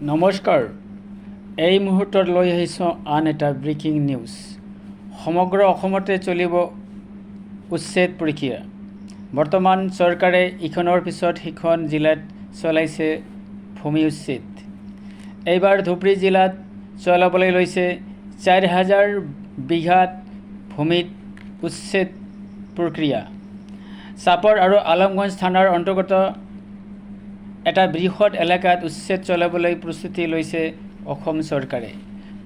নমস্কাৰ। এই মুহূৰ্তত লৈ আহিছোঁ আন এটা ব্ৰেকিং নিউজ। সমগ্ৰ অসমতে চলিব উচ্ছেদ প্ৰক্ৰিয়া। বৰ্তমান চৰকাৰে ইখনৰ পিছত সিখন জিলাত চলাইছে ভূমি উচ্ছেদ। এইবাৰ ধুবুৰী জিলাত চলাবলৈ লৈছে ৪,০০০ বিঘাত ভূমিত উচ্ছেদ প্ৰক্ৰিয়া। চাপৰ আৰু আলমগঞ্জ থানাৰ অন্তৰ্গত এটা বৃহৎ এলেকাত উচ্ছেদ চলাবলৈ প্ৰস্তুতি লৈছে অসম চৰকাৰে।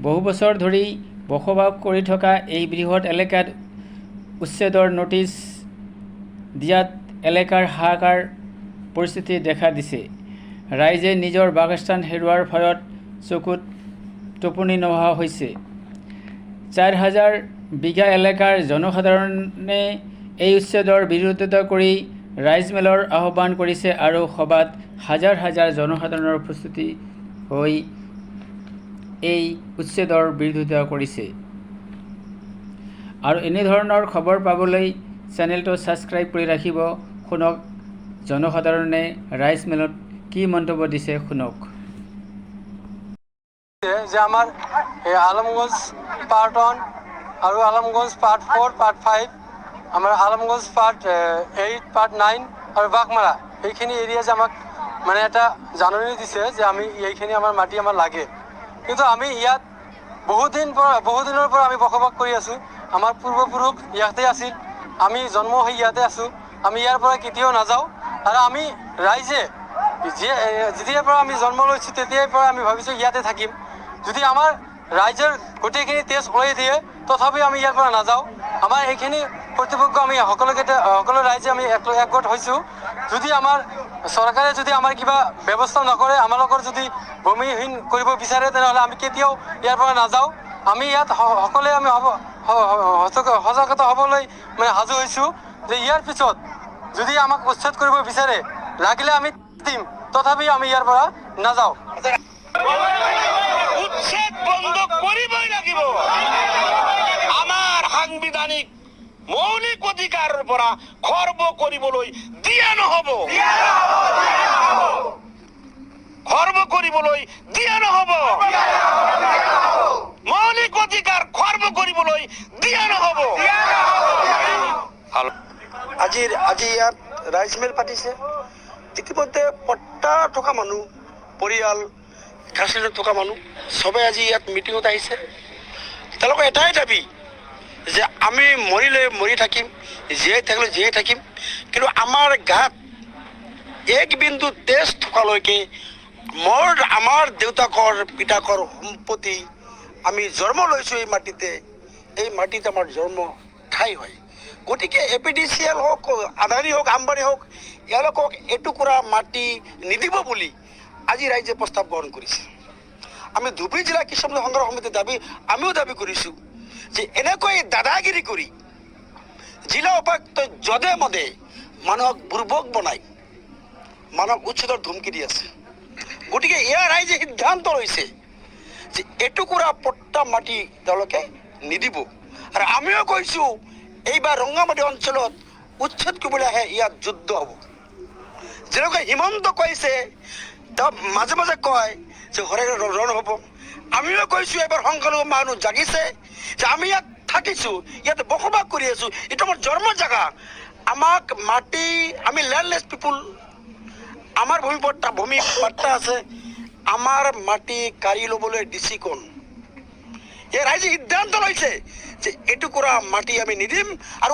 বহু বছৰ ধৰি বসবাস কৰি থকা এই বৃহৎ এলেকাত উচ্ছেদৰ নটিচ দিয়াত এলেকাৰ হাহাকাৰ পৰিস্থিতি দেখা দিছে। ৰাইজে নিজৰ বাসস্থান হেৰুৱাৰ ভয়ত চকুত টোপনি নোহোৱা হৈছে। ৪,০০০ বিঘা এলেকাৰ জনসাধাৰণে এই উচ্ছেদৰ বিৰোধিতা কৰি ৰাইজমেলৰ আহ্বান কৰিছে আৰু সভাত হাজাৰ হাজাৰ জনসাধাৰণৰ উপস্থিতি হৈ এই উচ্ছেদৰ বিৰোধিতা কৰিছে। আৰু এনেধৰণৰ খবৰ পাবলৈ চেনেলটো ছাবস্ক্ৰাইব কৰি ৰাখিব। শুনক জনসাধাৰণে ৰাইজমেলত কি মন্তব্য দিছে, শুনক। যে আমাৰ আলমগঞ্জ পাৰ্ট 1 আৰু আলমগঞ্জ পাৰ্ট 4 পাৰ্ট 5 আমাৰ আলমগঞ্জ পাৰ্ট 8 পাৰ্ট 9 আৰু বাঘমাৰা এইখিনি এৰিয়া যে আমাক মানে এটা জাননী দিছে যে আমি এইখিনি আমাৰ মাটি আমাৰ লাগে। কিন্তু আমি ইয়াত বহু দিনৰ পৰা আমি বসবাস কৰি আছোঁ। আমাৰ পূৰ্বপুৰুষ ইয়াতে আছিল, আমি জন্ম হৈ ইয়াতে আছোঁ। আমি ইয়াৰ পৰা কেতিয়াও নাযাওঁ। আৰু আমি ৰাইজে যেতিয়াৰ পৰা আমি জন্ম লৈছোঁ তেতিয়াৰ পৰা আমি ভাবিছোঁ ইয়াতে থাকিম। যদি আমাৰ ৰাইজৰ গোটেইখিনি তেজ ওলাই দিয়ে তথাপি আমি ইয়াৰ পৰা নাযাওঁ। আমাৰ এইখিনি কৰ্তৃপক্ষ আমি সকলো ৰাইজে আমি একগোট হৈছোঁ। যদি আমাৰ চৰকাৰে যদি আমাৰ কিবা ব্যৱস্থা নকৰে, আমালোকৰ যদি ভূমিহীন কৰিব বিচাৰে, তেনেহ'লে আমি কেতিয়াও ইয়াৰ পৰা নাযাওঁ। আমি ইয়াত সকলোৱে আমি সজাগতা হ'বলৈ মানে সাজু হৈছোঁ যে ইয়াৰ পিছত যদি আমাক উচ্ছেদ কৰিব বিচাৰে, লাগিলে আমি দিম, তথাপি আমি ইয়াৰ পৰা নাযাওঁ। উচ্ছেদ বন্ধ কৰিবই লাগিব। আমাৰ সাংবিধানিক মৌলিক অধিকাৰৰ পৰা খৰ্ব কৰিবলৈ দিয়া নহ'ব। খৰ্ব কৰিবলৈ দিয়া নহ'ব। মৌলিক অধিকাৰ খৰ্ব কৰিবলৈ দিয়া নহ'ব। আজি ইয়াত ৰাইজমেল পাতিছে। ইতিমধ্যে পট্টা থকা মানুহ, পৰিয়াল কাছাৰীত থকা মানুহ চবে আজি ইয়াত মিটিঙত আহিছে। তেওঁলোকৰ এটাই দাবী যে আমি মৰিলে মৰি থাকিম, জীয়াই থাকিলে জীয়াই থাকিম, কিন্তু আমাৰ গাত এক বিন্দু তেজ থকালৈকে আমাৰ দেউতাকৰ পিতাকৰ সম্পত্তি, আমি জন্ম লৈছোঁ এই মাটিতে, এই মাটিত আমাৰ জন্ম ঠাই হয়। গতিকে APDCL হওক, আদানী হওক, আম্বানী হওক, এওঁলোকক এটুকুৰা মাটি নিদিব বুলি আজি ৰাইজে প্ৰস্তাৱ গ্ৰহণ কৰিছে। আমি ধুবুৰী জিলা কৃষক সংগ্ৰহ সমিতিৰ আমিও দাবী কৰিছোঁ যে এনেকৈ দাদাগিৰি কৰি জিলা উপায়ুক্ত যধে মধে মানুহক বুৰ্বক বনাই মানুহক উচ্ছেদৰ ধুমকি দি আছে। গতিকে এয়া ৰাইজে সিদ্ধান্ত লৈছে যে এটুকুৰা পট্টা মাটি তেওঁলোকে নিদিব। আৰু আমিও কৈছোঁ এইবাৰ ৰংগামাটি অঞ্চলত উচ্ছেদ কৰিবলৈ আহে, ইয়াত যুদ্ধ হ'ব। যেনেকৈ হিমন্ত কৈছে, তেওঁ মাজে মাজে কয় যে হৰে ৰণ হ'ব। আমিও কৈছোঁ এবাৰ সংখ্যালঘু মানুহ জাগিছে যে আমি ইয়াত থাকিছোঁ, ইয়াত বসবাস কৰি আছোঁ, এইটো আমাৰ জন্ম জেগা। আমাক মাটি, আমি লেণ্ডলেছ পিপুল, আমাৰ ভূমি পট্টা আছে, আমাৰ মাটি কাঢ়ি ল'বলৈ DC কোন? এই ৰাইজে সিদ্ধান্ত লৈছে যে এটুকুৰা মাটি আমি নিদিম। আৰু